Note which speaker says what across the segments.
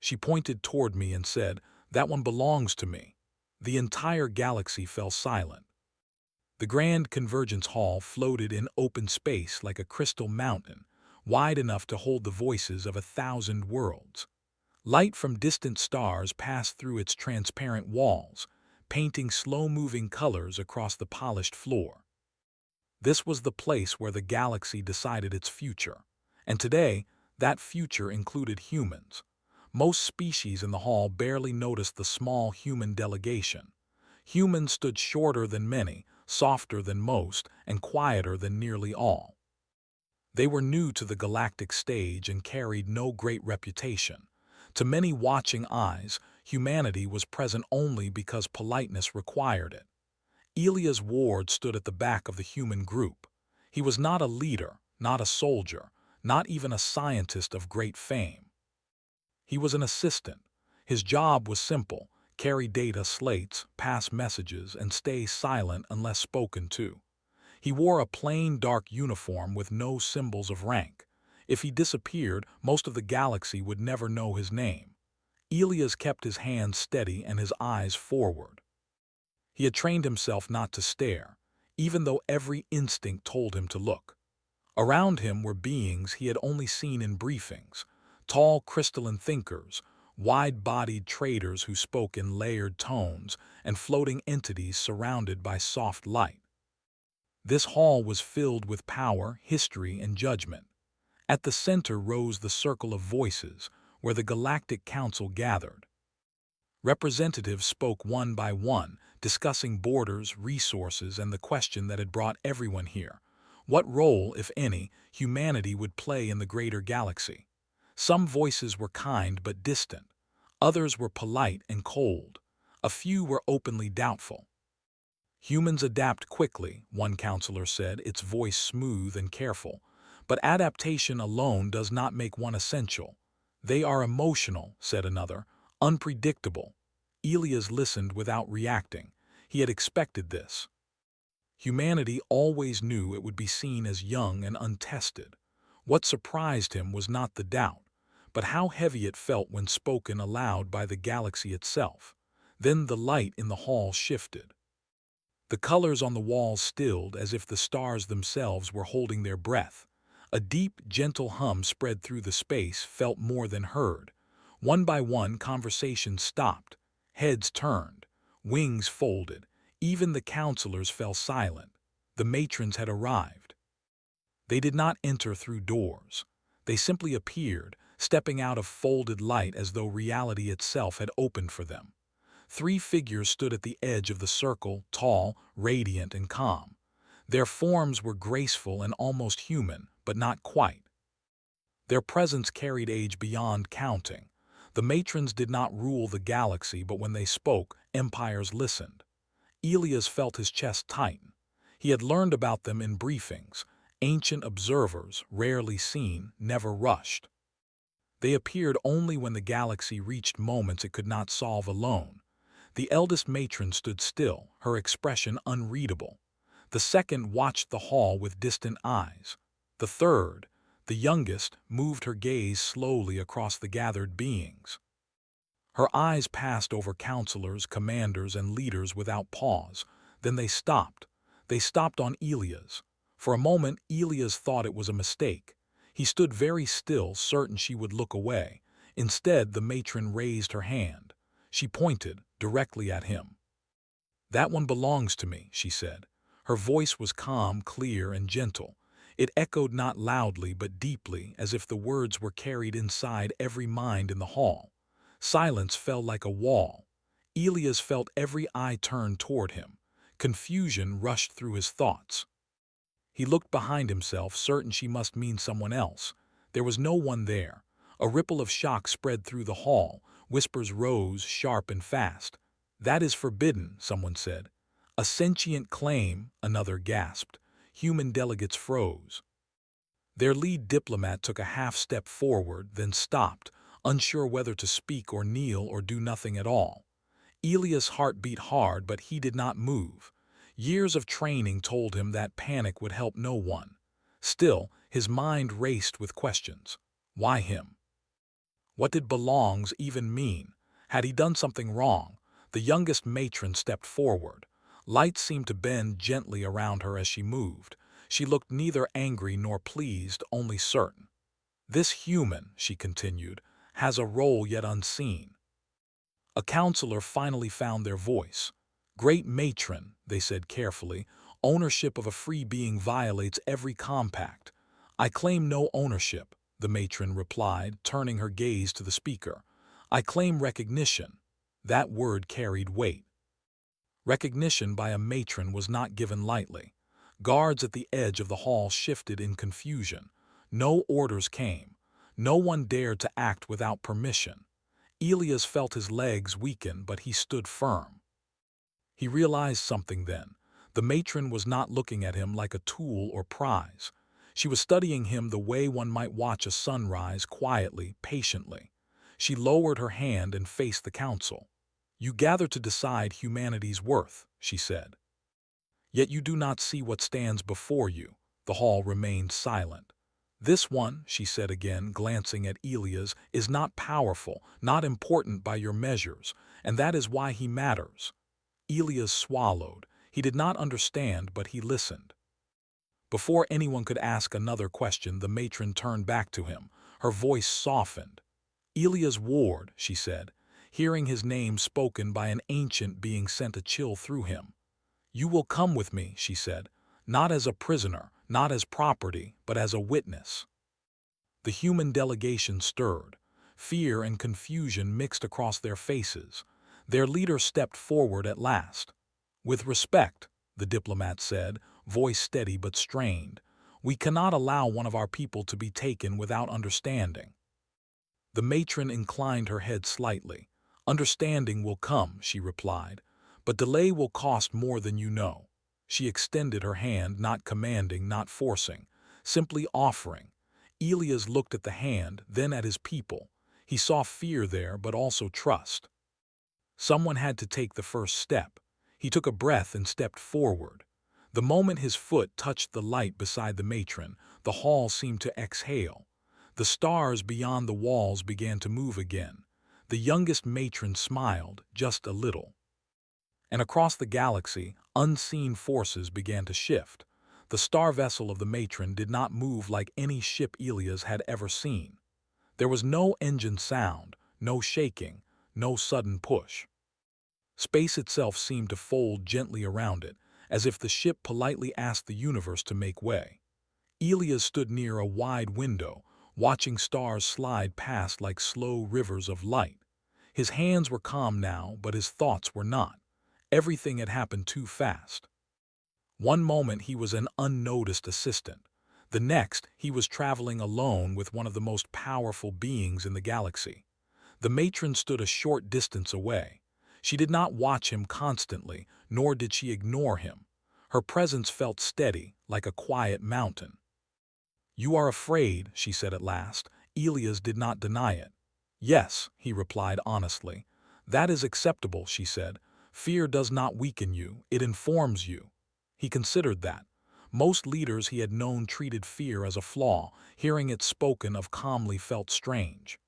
Speaker 1: She pointed toward me and said, "That one belongs to me." The entire galaxy fell silent. The grand convergence hall floated in open space like a crystal mountain, wide enough to hold the voices of 1,000 worlds. Light from distant stars passed through its transparent walls, painting slow-moving colors across the polished floor. This was the place where the galaxy decided its future, and today, that future included humans. Most species in the hall barely noticed the small human delegation. Humans stood shorter than many, softer than most, and quieter than nearly all. They were new to the galactic stage and carried no great reputation. To many watching eyes, humanity was present only because politeness required it. Elias Ward stood at the back of the human group. He was not a leader, not a soldier, not even a scientist of great fame. He was an assistant. His job was simple: carry data slates, pass messages, and stay silent unless spoken to. He wore a plain dark uniform with no symbols of rank. If he disappeared, most of the galaxy would never know his name. Elias kept his hands steady and his eyes forward. He had trained himself not to stare, even though every instinct told him to look. Around him were beings he had only seen in briefings: tall crystalline thinkers, wide-bodied traders who spoke in layered tones, and floating entities surrounded by soft light. This hall was filled with power, history, and judgment. At the center rose the circle of voices, where the Galactic Council gathered. Representatives spoke one by one, discussing borders, resources, and the question that had brought everyone here: what role, if any, humanity would play in the greater galaxy. Some voices were kind but distant. Others were polite and cold. A few were openly doubtful. "Humans adapt quickly," one counselor said, its voice smooth and careful. "But adaptation alone does not make one essential." "They are emotional," said another, "unpredictable." Elias listened without reacting. He had expected this. Humanity always knew it would be seen as young and untested. What surprised him was not the doubt, but how heavy it felt when spoken aloud by the galaxy itself. Then the light in the hall shifted. The colors on the walls stilled as if the stars themselves were holding their breath. A deep, gentle hum spread through the space, felt more than heard. One by one, conversations stopped. Heads turned. Wings folded. Even the counselors fell silent. The matrons had arrived. They did not enter through doors. They simply appeared, stepping out of folded light as though reality itself had opened for them. 3 figures stood at the edge of the circle, tall, radiant, and calm. Their forms were graceful and almost human, but not quite. Their presence carried age beyond counting. The matrons did not rule the galaxy, but when they spoke, empires listened. Elias felt his chest tighten. He had learned about them in briefings: ancient observers, rarely seen, never rushed. They appeared only when the galaxy reached moments it could not solve alone. The eldest matron stood still, her expression unreadable. The second watched the hall with distant eyes. The third, the youngest, moved her gaze slowly across the gathered beings. Her eyes passed over counselors, commanders, and leaders without pause. Then they stopped. They stopped on Elias. For a moment, Elias thought it was a mistake. He stood very still, certain she would look away. Instead, the matron raised her hand. She pointed directly at him. "That one belongs to me," she said. Her voice was calm, clear, and gentle. It echoed not loudly but deeply, as if the words were carried inside every mind in the hall. Silence fell like a wall. Elias felt every eye turn toward him. Confusion rushed through his thoughts. He looked behind himself, certain she must mean someone else. There was no one there. A ripple of shock spread through the hall. Whispers rose, sharp and fast. "That is forbidden," someone said. "A sentient claim," another gasped. Human delegates froze. Their lead diplomat took a half-step forward, then stopped, unsure whether to speak or kneel or do nothing at all. Elias' heart beat hard, but he did not move. Years of training told him that panic would help no one. Still, his mind raced with questions. Why him? What did belongs even mean? Had he done something wrong? The youngest matron stepped forward. Light seemed to bend gently around her as she moved. She looked neither angry nor pleased, only certain. This human, she continued, has a role yet unseen. A counselor finally found their voice. Great matron, they said carefully, ownership of a free being violates every compact. I claim no ownership, the matron replied, turning her gaze to the speaker. I claim recognition. That word carried weight. Recognition by a matron was not given lightly. Guards at the edge of the hall shifted in confusion. No orders came. No one dared to act without permission. Elias felt his legs weaken, but he stood firm. He realized something then. The matron was not looking at him like a tool or prize. She was studying him the way one might watch a sunrise, quietly, patiently. She lowered her hand and faced the council. You gather to decide humanity's worth, she said. Yet you do not see what stands before you. The hall remained silent. This one, she said again, glancing at Elias, is not powerful, not important by your measures, and that is why he matters. Elias swallowed. He did not understand, but he listened. Before anyone could ask another question, the matron turned back to him. Her voice softened. Elias Ward, she said. Hearing his name spoken by an ancient being sent a chill through him. You will come with me, she said, not as a prisoner, not as property, but as a witness. The human delegation stirred. Fear and confusion mixed across their faces. Their leader stepped forward at last. With respect, the diplomat said, voice steady but strained, we cannot allow one of our people to be taken without understanding. The matron inclined her head slightly. Understanding will come, she replied, but delay will cost more than you know. She extended her hand, not commanding, not forcing, simply offering. Elias looked at the hand, then at his people. He saw fear there, but also trust. Someone had to take the first step. He took a breath and stepped forward. The moment his foot touched the light beside the matron, the hall seemed to exhale. The stars beyond the walls began to move again. The youngest matron smiled, just a little. And across the galaxy, unseen forces began to shift. The star vessel of the matron did not move like any ship Elias had ever seen. There was no engine sound, no shaking, no sudden push. Space itself seemed to fold gently around it, as if the ship politely asked the universe to make way. Elias stood near a wide window, watching stars slide past like slow rivers of light. His hands were calm now, but his thoughts were not. Everything had happened too fast. One moment he was an unnoticed assistant. The next, he was traveling alone with one of the most powerful beings in the galaxy. The matron stood a short distance away. She did not watch him constantly, nor did she ignore him. Her presence felt steady, like a quiet mountain. You are afraid, she said at last. Elias did not deny it. Yes, he replied honestly. That is acceptable, she said. Fear does not weaken you, it informs you. He considered that. Most leaders he had known treated fear as a flaw. Hearing it spoken of calmly felt strange.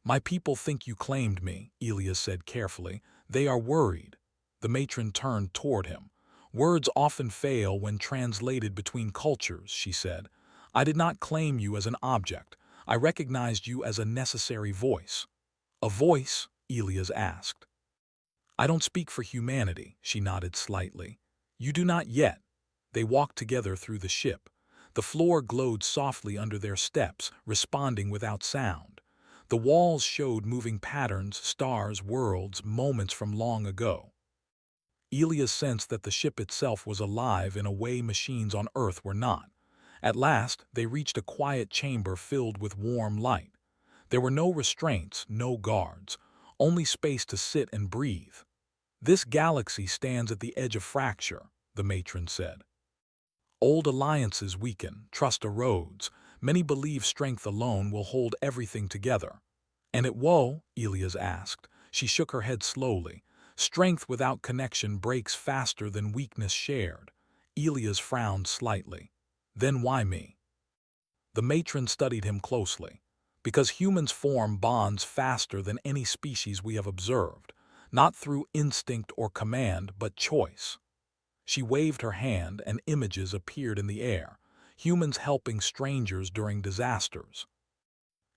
Speaker 1: My people think you claimed me, Elias said carefully. They are worried. The matron turned toward him. Words often fail when translated between cultures, she said. I did not claim you as an object. I recognized you as a necessary voice. A voice? Elias asked. I don't speak for humanity, she nodded slightly. You do not yet. They walked together through the ship. The floor glowed softly under their steps, responding without sound. The walls showed moving patterns, stars, worlds, moments from long ago. Elias sensed that the ship itself was alive in a way machines on Earth were not. At last, they reached a quiet chamber filled with warm light. There were no restraints, no guards, only space to sit and breathe. This galaxy stands at the edge of fracture, the matron said. Old alliances weaken, trust erodes. Many believe strength alone will hold everything together. And it will? Elias asked. She shook her head slowly. Strength without connection breaks faster than weakness shared. Elias frowned slightly. Then why me? The matron studied him closely. Because humans form bonds faster than any species we have observed, not through instinct or command, but choice. She waved her hand and images appeared in the air, humans helping strangers during disasters,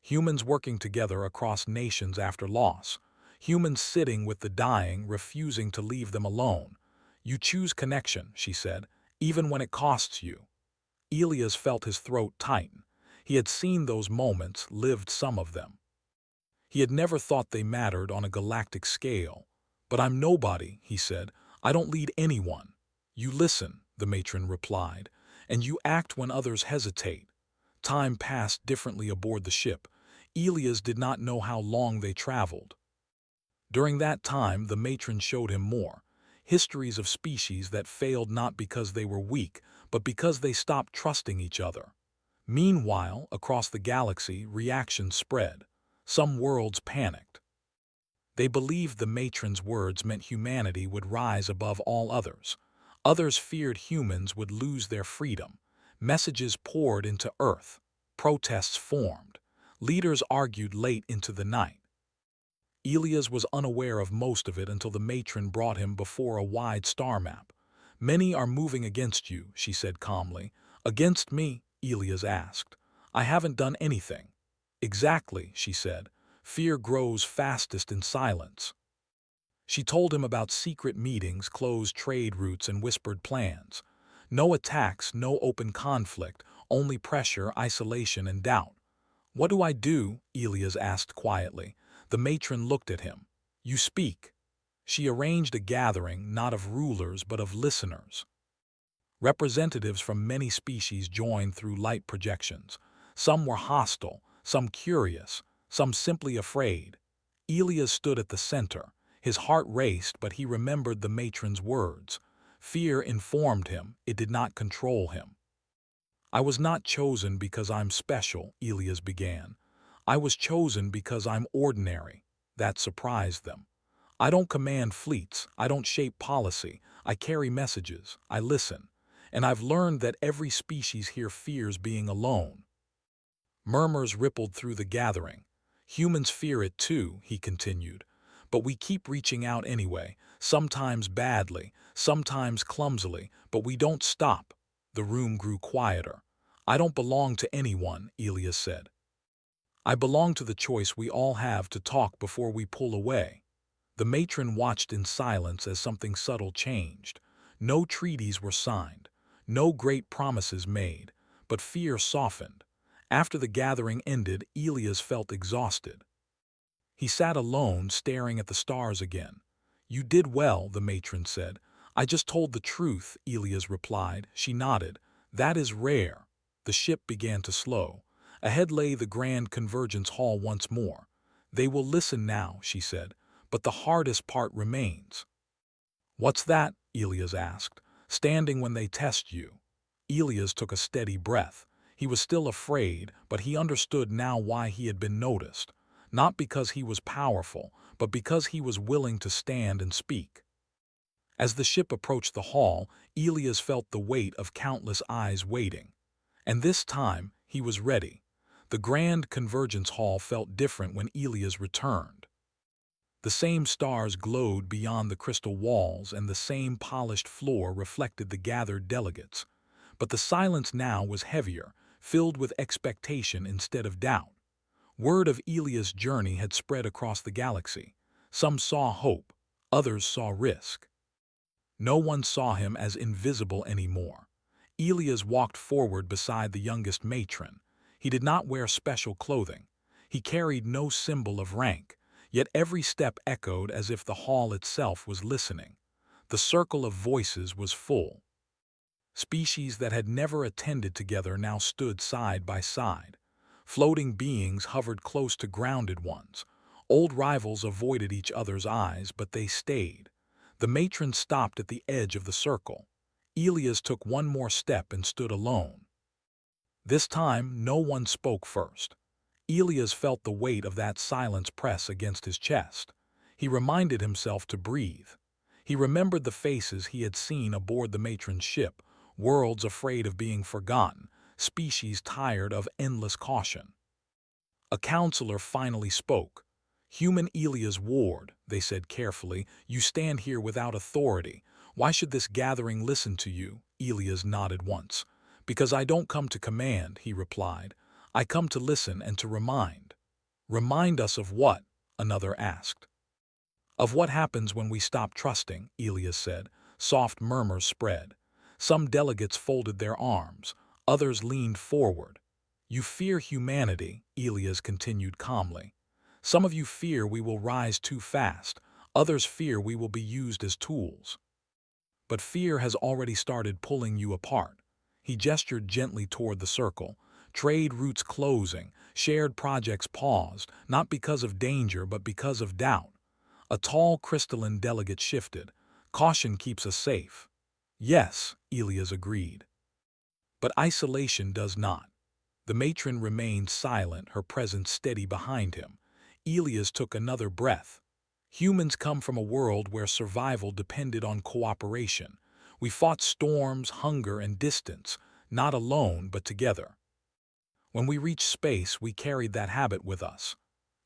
Speaker 1: humans working together across nations after loss, humans sitting with the dying, refusing to leave them alone. You choose connection, she said, even when it costs you. Elias felt his throat tighten. He had seen those moments, lived some of them. He had never thought they mattered on a galactic scale. But I'm nobody, he said. I don't lead anyone. You listen, the matron replied, and you act when others hesitate. Time passed differently aboard the ship. Elias did not know how long they traveled. During that time, the matron showed him more. Histories of species that failed not because they were weak, but because they stopped trusting each other. Meanwhile, across the galaxy, reactions spread. Some worlds panicked. They believed the matron's words meant humanity would rise above all others. Others feared humans would lose their freedom. Messages poured into Earth. Protests formed. Leaders argued late into the night. Elias was unaware of most of it until the matron brought him before a wide star map. Many are moving against you, she said calmly. Against me? Elias asked. I haven't done anything. Exactly, she said. Fear grows fastest in silence. She told him about secret meetings, closed trade routes, and whispered plans. No attacks, no open conflict, only pressure, isolation, and doubt. What do I do? Elias asked quietly. The matron looked at him. You speak. She arranged a gathering, not of rulers, but of listeners. Representatives from many species joined through light projections. Some were hostile, some curious, some simply afraid. Elias stood at the center. His heart raced, but he remembered the matron's words. Fear informed him, it did not control him. I was not chosen because I'm special, Elias began. I was chosen because I'm ordinary. That surprised them. I don't command fleets, I don't shape policy, I carry messages, I listen. And I've learned that every species here fears being alone. Murmurs rippled through the gathering. Humans fear it too, he continued. But we keep reaching out anyway, sometimes badly, sometimes clumsily, but we don't stop. The room grew quieter. I don't belong to anyone, Elias said. I belong to the choice we all have to talk before we pull away. The matron watched in silence as something subtle changed. No treaties were signed, no great promises made, but fear softened. After the gathering ended, Elias felt exhausted. He sat alone, staring at the stars again. You did well, the matron said. I just told the truth, Elias replied. She nodded. That is rare. The ship began to slow. Ahead lay the grand convergence hall once more. They will listen now, she said, but the hardest part remains. What's that? Elias asked. Standing when they test you. Elias took a steady breath. He was still afraid, but he understood now why he had been noticed. Not because he was powerful, but because he was willing to stand and speak. As the ship approached the hall, Elias felt the weight of countless eyes waiting. And this time, he was ready. The grand convergence hall felt different when Elias returned. The same stars glowed beyond the crystal walls, and the same polished floor reflected the gathered delegates. But the silence now was heavier, filled with expectation instead of doubt. Word of Elias' journey had spread across the galaxy. Some saw hope, others saw risk. No one saw him as invisible anymore. Elias walked forward beside the youngest matron. He did not wear special clothing. He carried no symbol of rank, yet every step echoed as if the hall itself was listening. The circle of voices was full. Species that had never attended together now stood side by side. Floating beings hovered close to grounded ones. Old rivals avoided each other's eyes, but they stayed. The matron stopped at the edge of the circle. Elias took one more step and stood alone. This time, no one spoke first. Elias felt the weight of that silence press against his chest. He reminded himself to breathe. He remembered the faces he had seen aboard the matron's ship, worlds afraid of being forgotten, species tired of endless caution. A counselor finally spoke. "Human Elia's ward," they said carefully, "you stand here without authority. Why should this gathering listen to you?" Elias nodded once. "Because I don't come to command," he replied. "I come to listen and to remind." "Remind us of what?" another asked. "Of what happens when we stop trusting," Elias said. Soft murmurs spread. Some delegates folded their arms. Others leaned forward. "You fear humanity," Elias continued calmly. "Some of you fear we will rise too fast. Others fear we will be used as tools. But fear has already started pulling you apart." He gestured gently toward the circle. Trade routes closing, shared projects paused, not because of danger but because of doubt. A tall crystalline delegate shifted. "Caution keeps us safe." "Yes," Elias agreed. "But isolation does not." The matron remained silent, her presence steady behind him. Elias took another breath. "Humans come from a world where survival depended on cooperation. We fought storms, hunger, and distance, not alone but together. When we reached space, we carried that habit with us."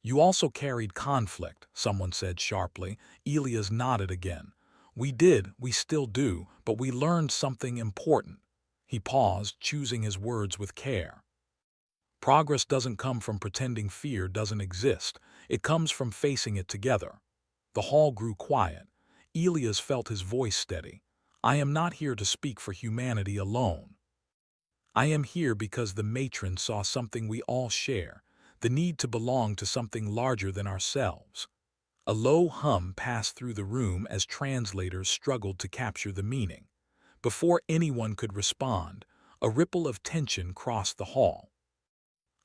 Speaker 1: "You also carried conflict," someone said sharply. Elias nodded again. "We did, we still do, but we learned something important." He paused, choosing his words with care. "Progress doesn't come from pretending fear doesn't exist. It comes from facing it together." The hall grew quiet. Elias felt his voice steady. "I am not here to speak for humanity alone. I am here because the matron saw something we all share, the need to belong to something larger than ourselves." A low hum passed through the room as translators struggled to capture the meaning. Before anyone could respond, a ripple of tension crossed the hall.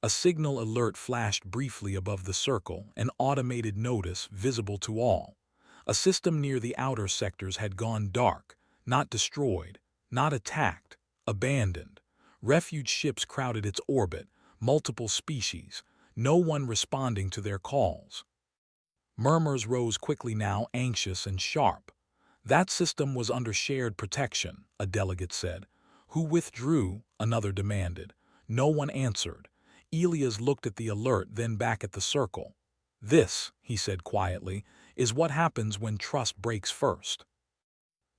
Speaker 1: A signal alert flashed briefly above the circle, an automated notice visible to all. A system near the outer sectors had gone dark, not destroyed, not attacked, abandoned. Refuge ships crowded its orbit, multiple species, no one responding to their calls. Murmurs rose quickly now, anxious and sharp. "That system was under shared protection," a delegate said. "Who withdrew?" another demanded. No one answered. Elias looked at the alert, then back at the circle. "This," he said quietly, "is what happens when trust breaks first."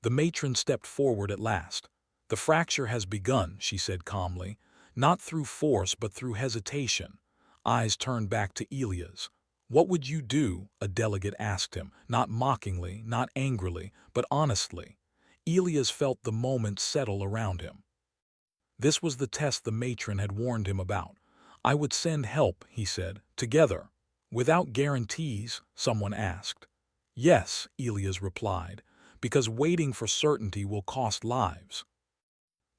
Speaker 1: The matron stepped forward at last. "The fracture has begun," she said calmly, "not through force but through hesitation." Eyes turned back to Elias. "What would you do?" a delegate asked him, not mockingly, not angrily, but honestly. Elias felt the moment settle around him. This was the test the matron had warned him about. "I would send help," he said, "together." "Without guarantees?" someone asked. "Yes," Elias replied, "because waiting for certainty will cost lives."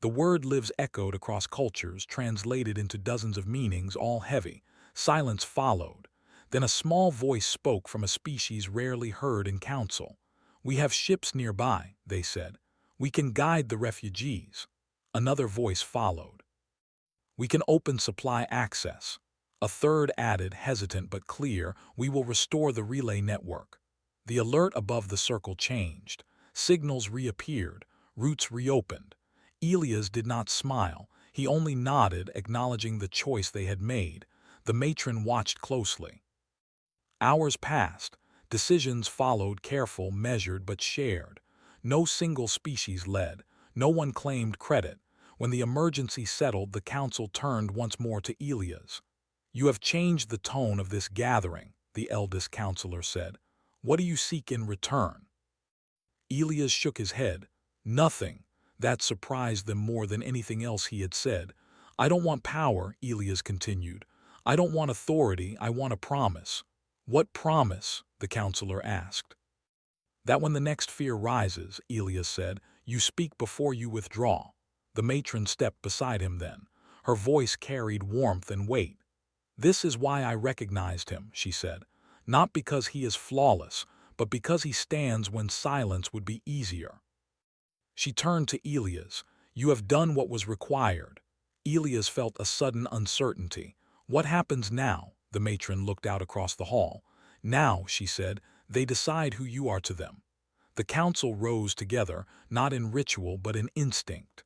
Speaker 1: The word lives echoed across cultures, translated into dozens of meanings, all heavy. Silence followed. Then a small voice spoke from a species rarely heard in council. "We have ships nearby," they said. "We can guide the refugees." Another voice followed. "We can open supply access." A third added, hesitant but clear, "We will restore the relay network." The alert above the circle changed. Signals reappeared. Routes reopened. Elias did not smile. He only nodded, acknowledging the choice they had made. The matron watched closely. Hours passed. Decisions followed, careful, measured, but shared. No single species led. No one claimed credit. When the emergency settled, the council turned once more to Elias. "You have changed the tone of this gathering," the eldest counselor said. "What do you seek in return?" Elias shook his head. "Nothing." That surprised them more than anything else he had said. "I don't want power," Elias continued. "I don't want authority, I want a promise." "What promise?" the counselor asked. "That when the next fear rises," Elias said, "you speak before you withdraw." The matron stepped beside him then. Her voice carried warmth and weight. "This is why I recognized him," she said. "Not because he is flawless, but because he stands when silence would be easier." She turned to Elias. "You have done what was required." Elias felt a sudden uncertainty. "What happens now?" The matron looked out across the hall. "Now," she said, "they decide who you are to them." The council rose together, not in ritual but in instinct.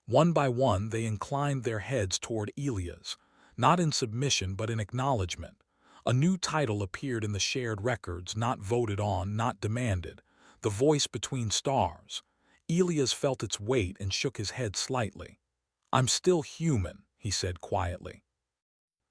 Speaker 1: One by one they inclined their heads toward Elias. not in submission but in acknowledgement. A new title appeared in the shared records, not voted on, not demanded. The Voice Between Stars. Elias felt its weight and shook his head slightly. "I'm still human," he said quietly.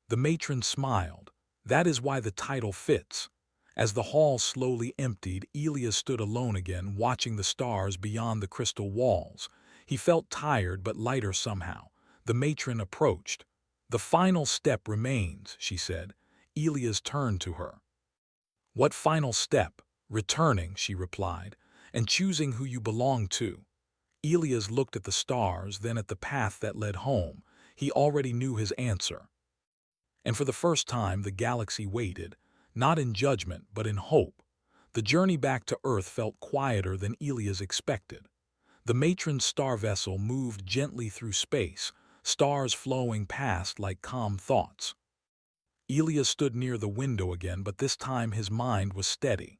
Speaker 1: The matron smiled. "That is why the title fits." As the hall slowly emptied, Elias stood alone again, watching the stars beyond the crystal walls. He felt tired but lighter somehow. The matron approached. "The final step remains," she said. Elias turned to her. "What final step?" "Returning," she replied, "and choosing who you belong to." Elias looked at the stars, then at the path that led home. He already knew his answer. And for the first time, the galaxy waited, not in judgment, but in hope. The journey back to Earth felt quieter than Elias expected. The matron's star vessel moved gently through space, stars flowing past like calm thoughts. Elias stood near the window again, but this time his mind was steady.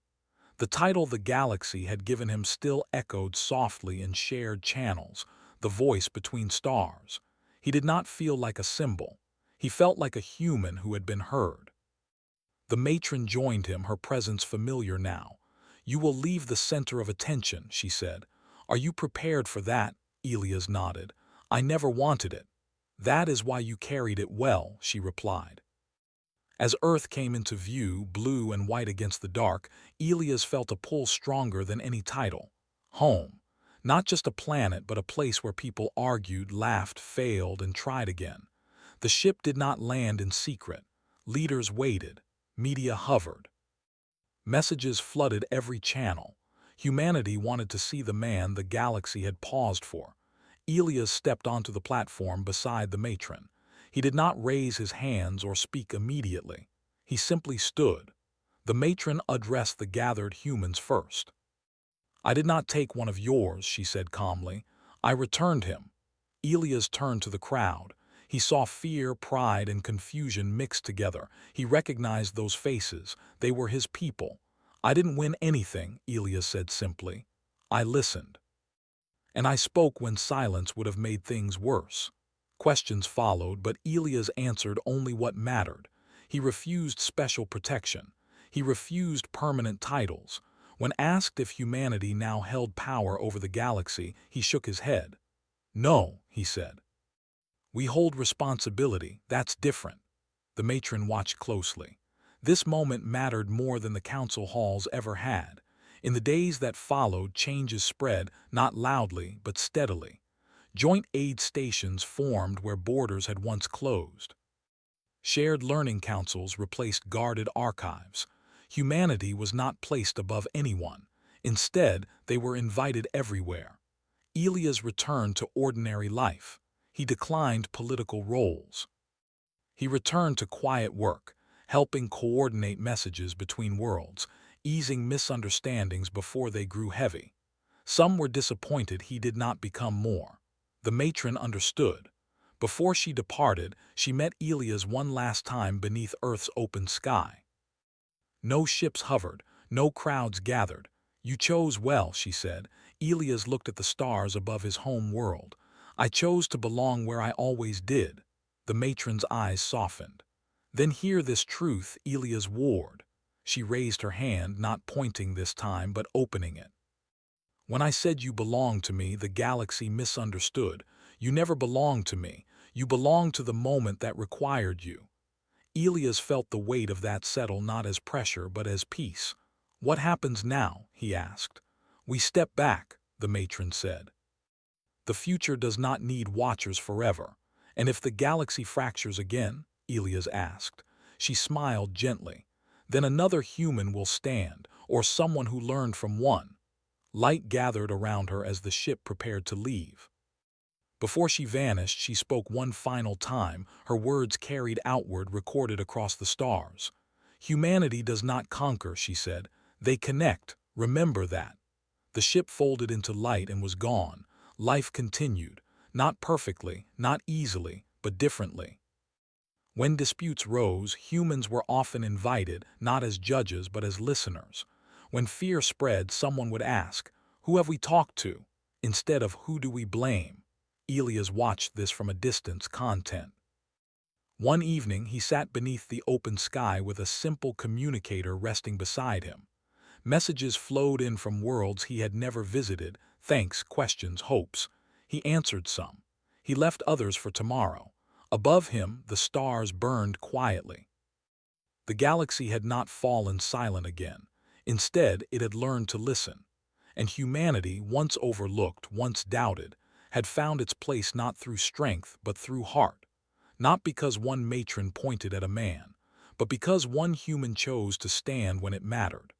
Speaker 1: The title the galaxy had given him still echoed softly in shared channels, the voice between stars. He did not feel like a symbol. He felt like a human who had been heard. The matron joined him, her presence familiar now. "You will leave the center of attention," she said. "Are you prepared for that?" Elias nodded. "I never wanted it." "That is why you carried it well," she replied. As Earth came into view, blue and white against the dark, Elias felt a pull stronger than any title. Home. Not just a planet, but a place where people argued, laughed, failed, and tried again. The ship did not land in secret. Leaders waited. Media hovered. Messages flooded every channel. Humanity wanted to see the man the galaxy had paused for. Elias stepped onto the platform beside the matron. He did not raise his hands or speak immediately. He simply stood. The matron addressed the gathered humans first. "I did not take one of yours," she said calmly. "I returned him." Elias turned to the crowd. He saw fear, pride, and confusion mixed together. He recognized those faces. They were his people. "I didn't win anything," Elias said simply. "I listened. And I spoke when silence would have made things worse." Questions followed, but Elias answered only what mattered. He refused special protection. He refused permanent titles. When asked if humanity now held power over the galaxy, he shook his head. "No," he said. "We hold responsibility. That's different." The matron watched closely. This moment mattered more than the council halls ever had. In the days that followed, changes spread, not loudly, but steadily. Joint aid stations formed where borders had once closed. Shared learning councils replaced guarded archives. Humanity was not placed above anyone. Instead, they were invited everywhere. Elias returned to ordinary life. He declined political roles. He returned to quiet work, helping coordinate messages between worlds, easing misunderstandings before they grew heavy. Some were disappointed he did not become more. The matron understood. Before she departed, she met Elias one last time beneath Earth's open sky. No ships hovered, no crowds gathered. "You chose well," she said. Elias looked at the stars above his home world. "I chose to belong where I always did." The matron's eyes softened. "Then hear this truth," Elias warned. She raised her hand, not pointing this time, but opening it. "When I said you belonged to me, the galaxy misunderstood. You never belonged to me. You belonged to the moment that required you." Elias felt the weight of that settle not as pressure but as peace. "What happens now?" he asked. "We step back," the matron said. "The future does not need watchers forever." "And if the galaxy fractures again?" Elias asked. She smiled gently. "Then another human will stand, or someone who learned from one." Light gathered around her as the ship prepared to leave. Before she vanished, she spoke one final time, her words carried outward, recorded across the stars. "Humanity does not conquer," she said. "They connect. Remember that." The ship folded into light and was gone. Life continued. Not perfectly, not easily, but differently. When disputes rose, humans were often invited, not as judges but as listeners. When fear spread, someone would ask, "Who have we talked to?" instead of "Who do we blame?" Elias watched this from a distance, content. One evening, he sat beneath the open sky with a simple communicator resting beside him. Messages flowed in from worlds he had never visited, thanks, questions, hopes. He answered some. He left others for tomorrow. Above him, the stars burned quietly. The galaxy had not fallen silent again. Instead, it had learned to listen. And humanity, once overlooked, once doubted, had found its place not through strength but through heart. Not because one matron pointed at a man, but because one human chose to stand when it mattered.